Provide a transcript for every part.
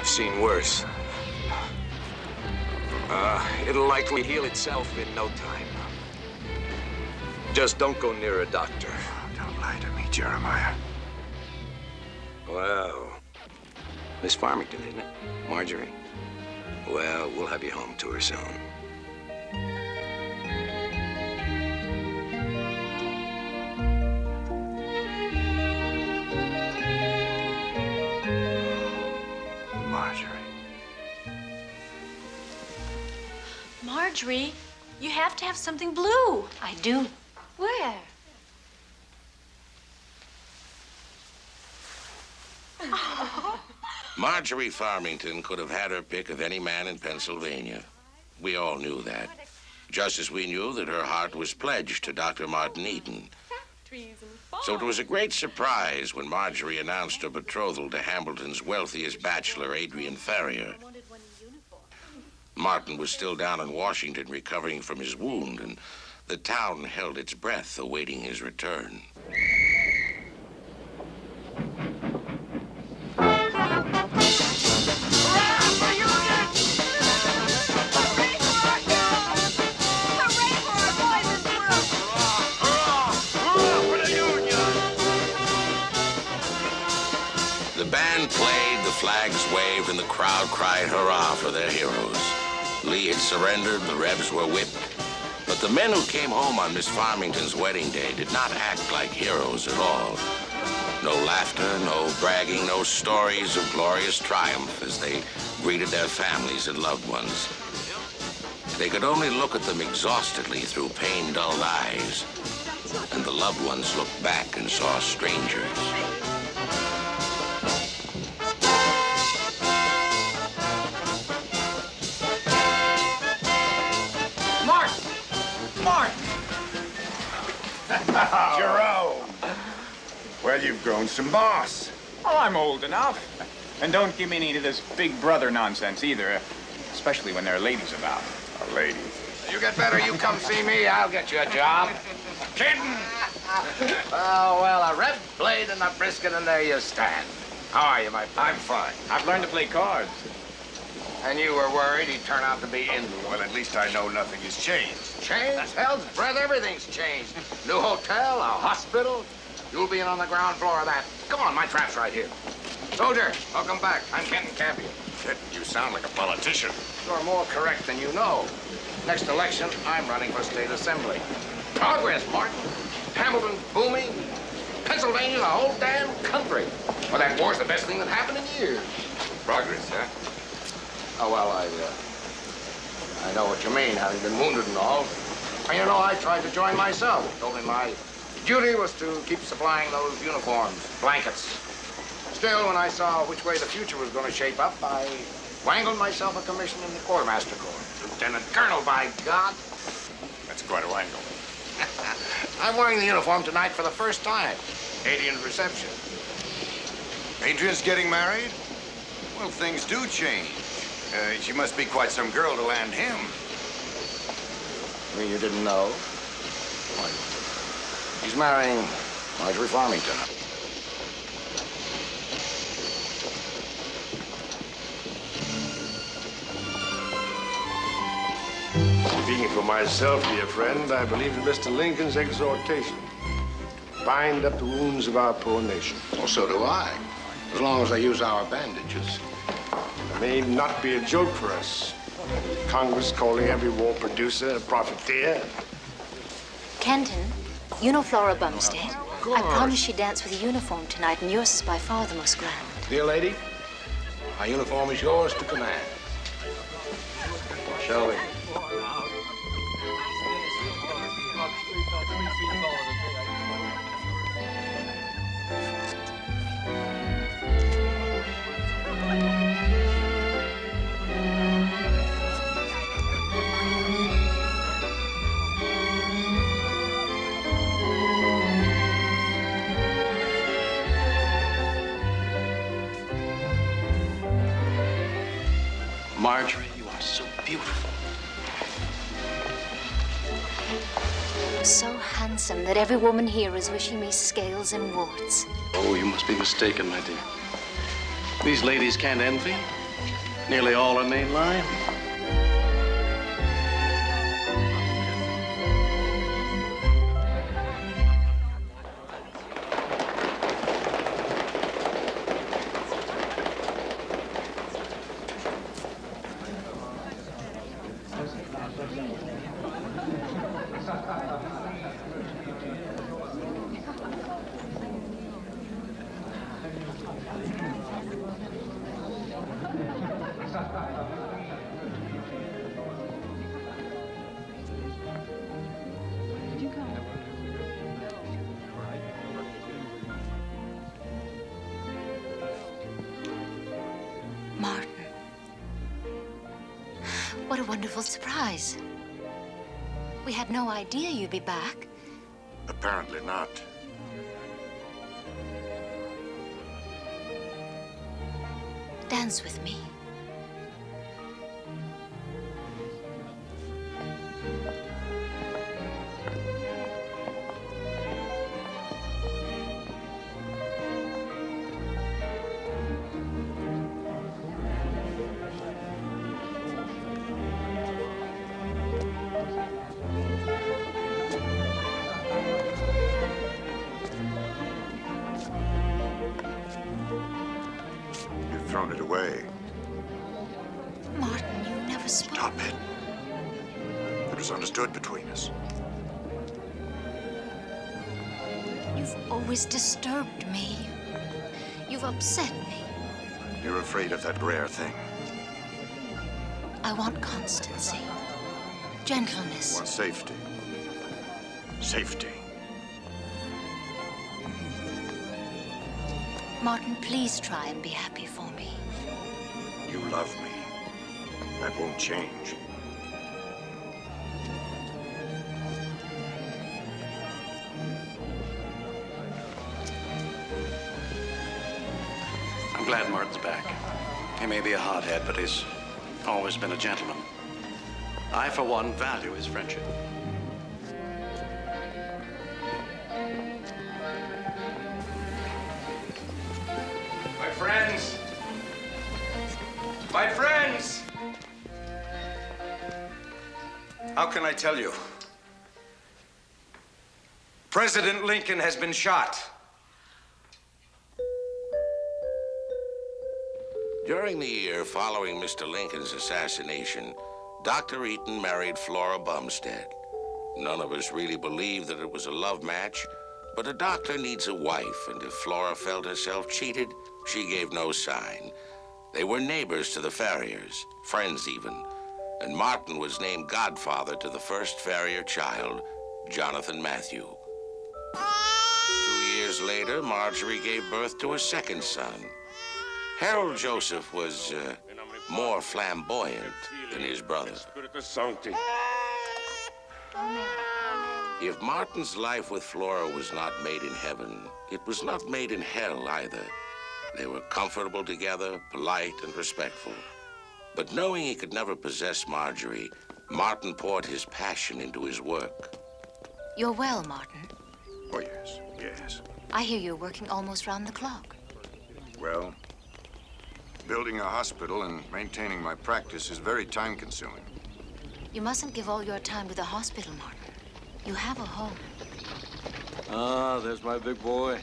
I've seen worse. It'll likely heal itself in no time. Just don't go near a doctor. Don't lie to me, Jeremiah. Well, Miss Farmington, isn't it? Marjorie? Well, we'll have you home to her soon. Marjorie. Marjorie, you have to have something blue. I do. Where? Marjorie Farmington could have had her pick of any man in Pennsylvania. We all knew that. Just as we knew that her heart was pledged to Dr. Martin Eden. So it was a great surprise when Marjorie announced her betrothal to Hambleton's wealthiest bachelor, Adrian Ferrier. Martin was still down in Washington recovering from his wound, and the town held its breath awaiting his return. The band played, the flags waved, and the crowd cried hurrah for their heroes. Lee had surrendered, the Rebs were whipped. But the men who came home on Miss Farmington's wedding day did not act like heroes at all. No laughter, no bragging, no stories of glorious triumph as they greeted their families and loved ones. They could only look at them exhaustedly through pain-dulled eyes. And the loved ones looked back and saw strangers. Jerome! Well, you've grown some boss. Oh, I'm old enough. And don't give me any of this big brother nonsense either, especially when there are ladies about. A lady. You get better, you come see me, I'll get you a job. Kidding! Oh, well, a red blade and a brisket, and there you stand. How are you, my friend? I'm fine. I've learned to play cards. And you were worried he'd turn out to be in. Well, at least I know nothing has changed. Changed? Hell's breath, everything's changed. New hotel, a hospital. You'll be in on the ground floor of that. Come on, my trap's right here. Soldier, welcome back. I'm Kenton Campion. You sound like a politician. You're more correct than you know. Next election, I'm running for state assembly. Progress, Martin. Hamilton's booming. Pennsylvania, the whole damn country. Well, that war's the best thing that happened in years. Progress, huh? Oh, well, I know what you mean, having been wounded and all. And you know, I tried to join myself. Told me my duty was to keep supplying those uniforms, blankets. Still, when I saw which way the future was going to shape up, I wangled myself a commission in the Quartermaster Corps. Lieutenant Colonel, by God. That's quite a wangle. I'm wearing the uniform tonight for the first time. Adrian's reception. Adrian's getting married? Well, things do change. She must be quite some girl to land him. You didn't know? Why, he's marrying Marjorie Farmington. Speaking for myself, dear friend, I believe in Mr. Lincoln's exhortation. Bind up the wounds of our poor nation. Well, so do I, as long as they use our bandages. It may not be a joke for us. Congress calling every war producer a profiteer. Kenton, you know Flora Bumstead? Of course. I promised she'd dance with a uniform tonight, and yours is by far the most grand. Dear lady, our uniform is yours to command. Shall we? Marjorie, you are so beautiful. So handsome that every woman here is wishing me scales and warts. Oh, you must be mistaken, my dear. These ladies can't envy. Nearly all a main line. Martin. What a wonderful surprise. We had no idea you'd be back. Apparently not. Dance with me. You've thrown it away. Martin, you never spoke. Stop it. It was understood between us. You've always disturbed me. You've upset me. You're afraid of that rare thing. I want constancy, gentleness. You want safety. Safety. Martin, please try and be happy for me. You love me. That won't change. I'm glad Martin's back. He may be a hothead, but he's always been a gentleman. I, for one, value his friendship. My friends! My friends! How can I tell you? President Lincoln has been shot. During the year following Mr. Lincoln's assassination, Dr. Eaton married Flora Bumstead. None of us really believed that it was a love match, but a doctor needs a wife, and if Flora felt herself cheated, she gave no sign. They were neighbors to the Ferriers, friends even, and Martin was named godfather to the first Ferrier child, Jonathan Matthew. 2 years later, Marjorie gave birth to a second son. Harold Joseph was more flamboyant than his brother. If Martin's life with Flora was not made in heaven, it was not made in hell either. They were comfortable together, polite and respectful. But knowing he could never possess Marjorie, Martin poured his passion into his work. You're well, Martin. Oh, yes, yes. I hear you're working almost round the clock. Well, building a hospital and maintaining my practice is very time-consuming. You mustn't give all your time to the hospital, Martin. You have a home. Ah, there's my big boy.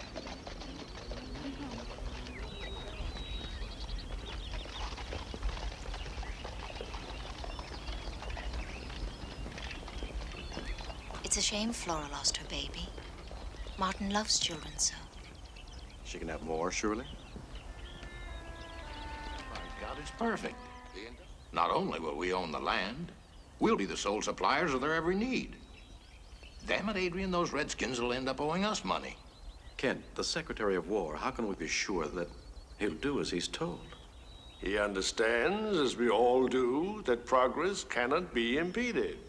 It's a shame Flora lost her baby. Martin loves children so. She can have more, surely? God is perfect. Not only will we own the land, we'll be the sole suppliers of their every need. Damn it, Adrian, those Redskins will end up owing us money. Kent, the Secretary of War, how can we be sure that he'll do as he's told? He understands, as we all do, that progress cannot be impeded.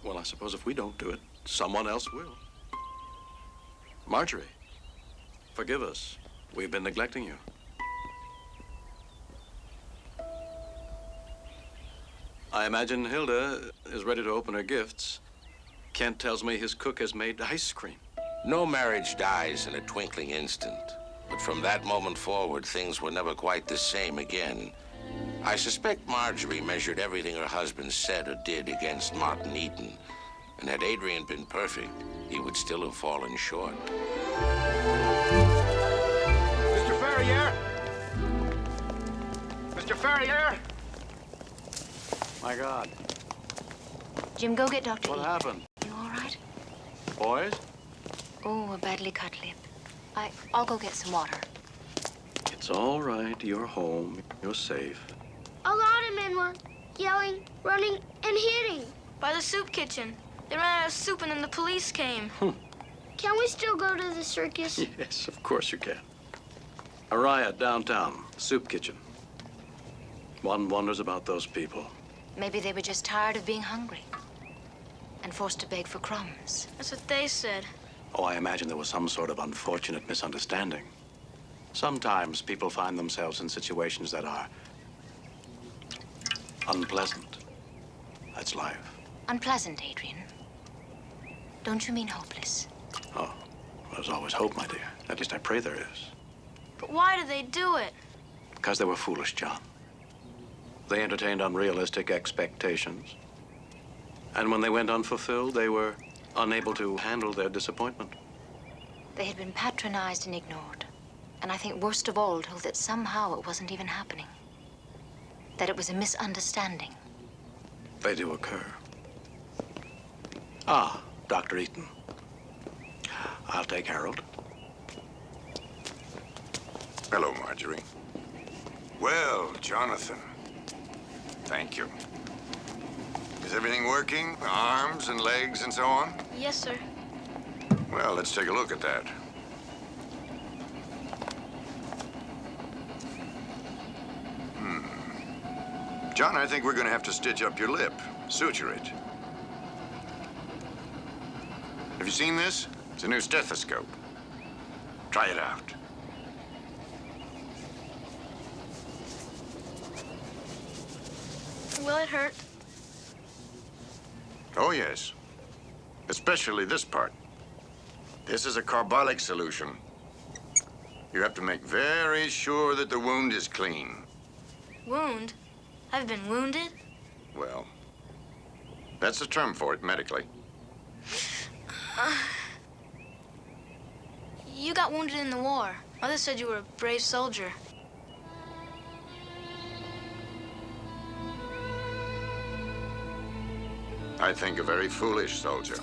Well, I suppose if we don't do it, someone else will. Marjorie, forgive us. We've been neglecting you. I imagine Hilda is ready to open her gifts. Kent tells me his cook has made ice cream. No marriage dies in a twinkling instant. But from that moment forward, things were never quite the same again. I suspect Marjorie measured everything her husband said or did against Martin Eaton. And had Adrian been perfect, he would still have fallen short. Mr. Ferrier! Mr. Ferrier! My God. Jim, go get Dr. What Eaton. happened? You all right? Boys? Oh, a badly cut lip. I'll go get some water. It's all right. You're home. You're safe. A lot of men were yelling, running, and hitting. By the soup kitchen. They ran out of soup and then the police came. Can we still go to the circus? Yes, of course you can. A riot downtown, soup kitchen. One wonders about those people. Maybe they were just tired of being hungry and forced to beg for crumbs. That's what they said. Oh, I imagine there was some sort of unfortunate misunderstanding. Sometimes people find themselves in situations that are unpleasant. That's life. Unpleasant, Adrian. Don't you mean hopeless? Oh, there's always hope, my dear. At least I pray there is. But why did they do it? Because they were foolish, John. They entertained unrealistic expectations. And when they went unfulfilled, they were unable to handle their disappointment. They had been patronized and ignored. And I think worst of all, told that somehow it wasn't even happening. That it was a misunderstanding. They do occur. Ah, Dr. Eaton. I'll take Harold. Hello, Marjorie. Well, Jonathan. Thank you. Is everything working? Arms and legs and so on? Yes, sir. Well, let's take a look at that. John, I think we're going to have to stitch up your lip. Suture it. Have you seen this? It's a new stethoscope. Try it out. Will it hurt? Oh, yes. Especially this part. This is a carbolic solution. You have to make very sure that the wound is clean. Wound? I've been wounded? Well, that's the term for it medically. You got wounded in the war. Mother said you were a brave soldier. I think a very foolish soldier.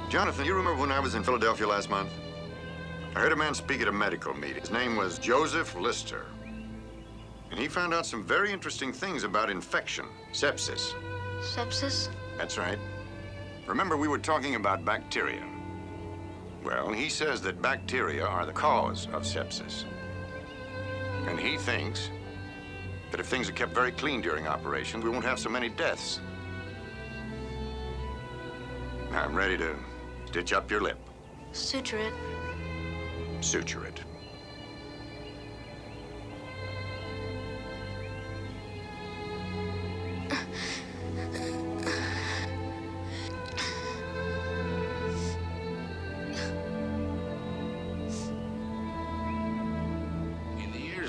Jonathan, you remember when I was in Philadelphia last month? I heard a man speak at a medical meeting. His name was Joseph Lister. And he found out some very interesting things about infection, sepsis. Sepsis? That's right. Remember, we were talking about bacteria. Well, he says that bacteria are the cause of sepsis. And he thinks that if things are kept very clean during operation, we won't have so many deaths. Now, I'm ready to stitch up your lip. Suture it. Suture it.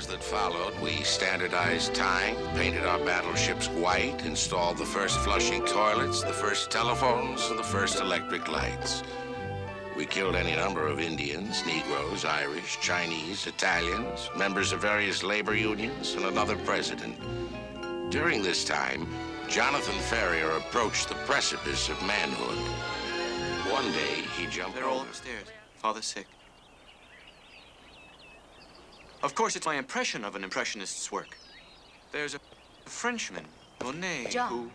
That followed, we standardized tying, painted our battleships white, installed the first flushing toilets, the first telephones, and the first electric lights. We killed any number of Indians, Negroes, Irish, Chinese, Italians, members of various labor unions, and another president. During this time, Jonathan Ferrier approached the precipice of manhood. One day, he jumped They're all over. upstairs. Father's sick. Of course, it's my impression of an impressionist's work. There's a Frenchman, Monet, John, who...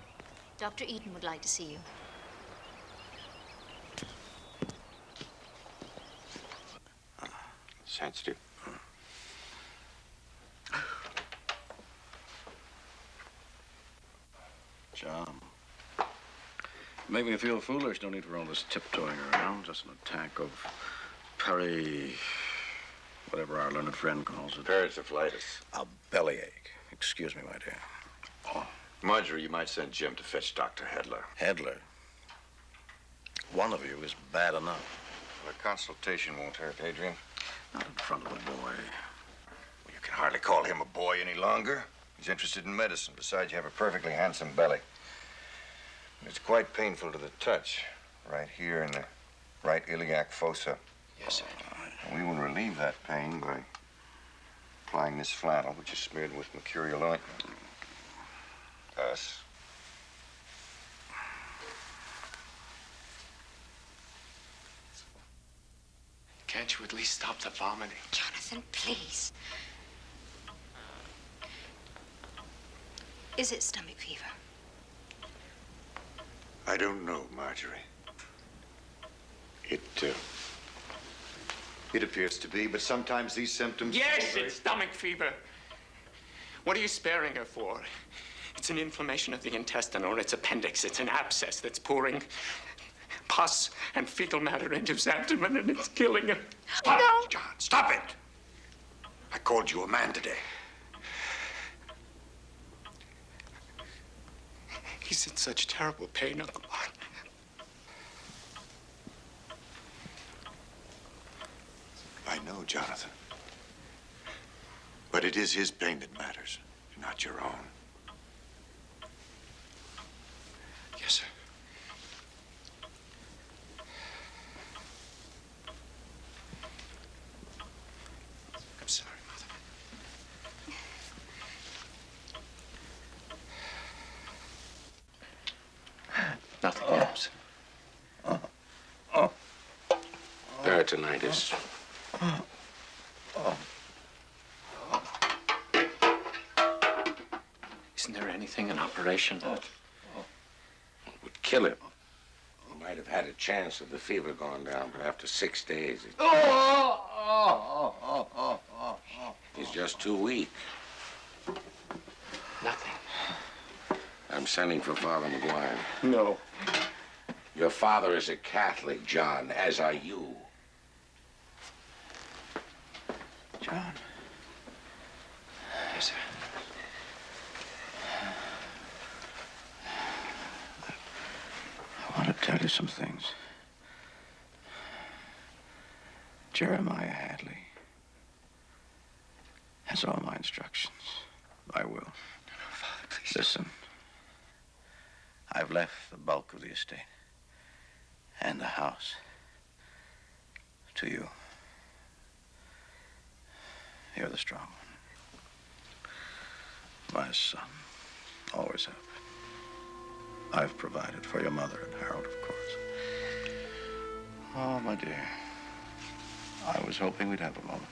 Dr. Eaton would like to see you. Sensitive. John. Make me feel foolish. No need for all this tiptoeing around. Just an attack of whatever our learned friend calls it. Pericophylitis. A bellyache. Excuse me, my dear. Oh. Marjorie, you might send Jim to fetch Dr. Hedler. Hedler? One of you is bad enough. A consultation won't hurt, Adrian. Not in front of the boy. can hardly call him a boy any longer. He's interested in medicine. Besides, you have a perfectly handsome belly. It's quite painful to the touch, right here in the right iliac fossa. Yes, sir. And we will relieve that pain by applying this flannel, which is smeared with mercurial ointment. Thus. Can't you at least stop the vomiting? Jonathan, please. Is it stomach fever? I don't know, Marjorie. It appears to be, but sometimes these symptoms... Yes, it's stomach fever. What are you sparing her for? It's an inflammation of the intestine or its appendix. It's an abscess that's pouring pus and fecal matter into his abdomen, and it's killing him. Stop it, John. Stop it! I called you a man today. He's in such terrible pain, Uncle Mark. I know, Jonathan. But it is his pain that matters, not your own. Yes, sir. I'm sorry, Mother. Nothing helps. Peritonitis. Isn't there anything an operation that Would kill him. He might have had a chance of the fever going down, but after 6 days, he's just too weak. Nothing. I'm sending for Father McGuire. No. Your father is a Catholic, John, as are you. John. Yes, sir. I want to tell you some things. Jeremiah Hadley has all my instructions. I will. No, Father, please. Listen. I've left the bulk of the estate and the house to you. You're the strong one. My son. Always have been. I've provided for your mother and Harold, of course. Oh, my dear. I was hoping we'd have a moment.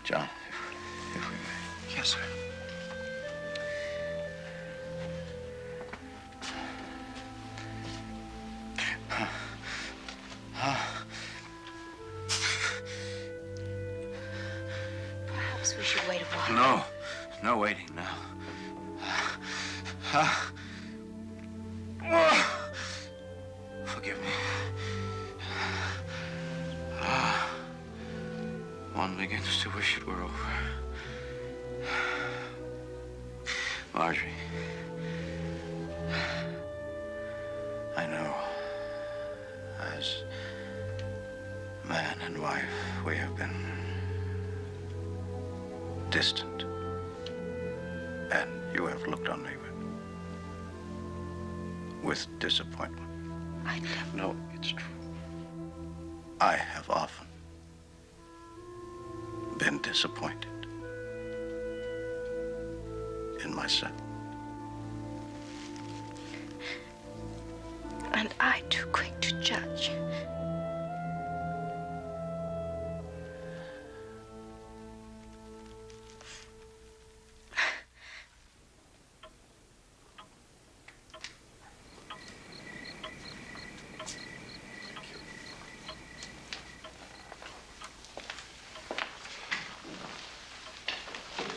John, if we may. Yes, sir. Perhaps we should wait a while. No. No waiting now. Forgive me. One begins to wish it were over. Marjorie, I know, as man and wife, we have been distant. And you have looked on me with disappointment. I know it's true. I have often been disappointed in myself. And I too quick to judge.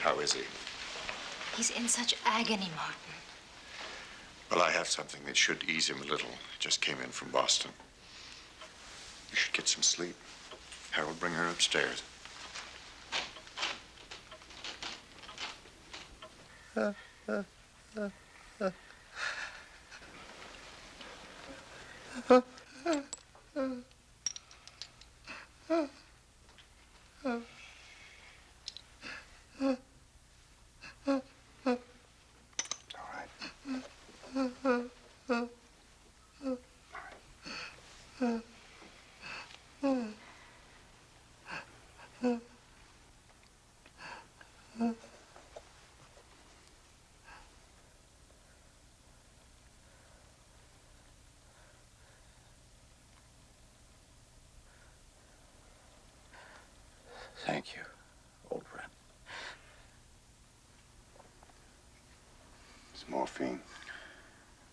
How is he? He's in such agony, Martin. Well, I have something that should ease him a little. Just came in from Boston. You should get some sleep. Harold, bring her upstairs. morphine.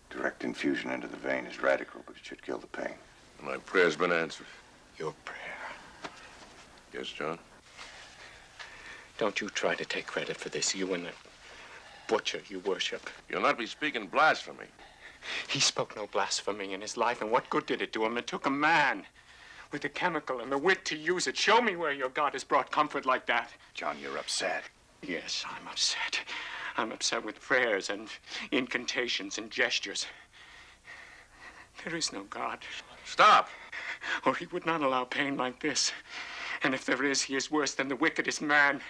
Direct infusion into the vein is radical, but it should kill the pain. My prayer's been answered. Your prayer. Yes, John? Don't you try to take credit for this, you and the butcher you worship. You'll not be speaking blasphemy. He spoke no blasphemy in his life, and what good did it do him? It took a man with the chemical and the wit to use it. Show me where your God has brought comfort like that. John, you're upset. Yes, I'm upset. I'm upset with prayers and incantations and gestures. There is no God. Stop! Or he would not allow pain like this. And if there is, he is worse than the wickedest man.